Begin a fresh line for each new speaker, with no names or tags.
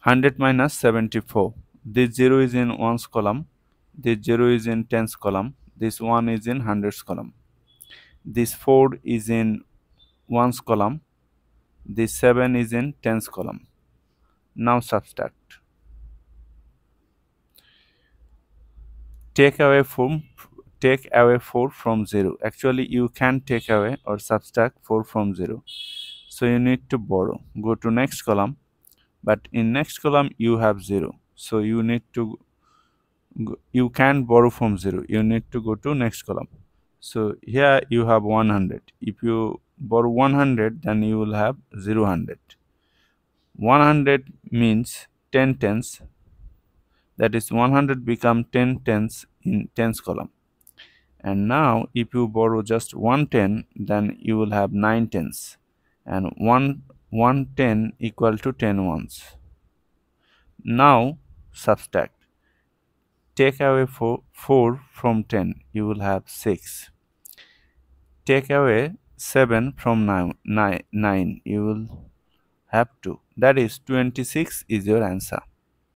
100 minus 74. This 0 is in ones column. This 0 is in tens column. This 1 is in hundreds column. This 4 is in ones column. This 7 is in tens column. Now subtract. Take away 4 from 0. Actually, you can take away or subtract 4 from 0. So you need to borrow. Go to next column. But in next column you have 0. So you need to you can borrow from 0. You need to go to next column. So here you have 100. If you borrow 100, then you will have 0, 100. 100 means 10 tens. That is 100 become 10 tens in tens column. And now if you borrow just 110, then you will have 9 tens. And 110 equal to 10 ones. Now subtract. Take away 4 from 10, you will have 6. Take away 7 from 9, you will have 2. That is 26 is your answer.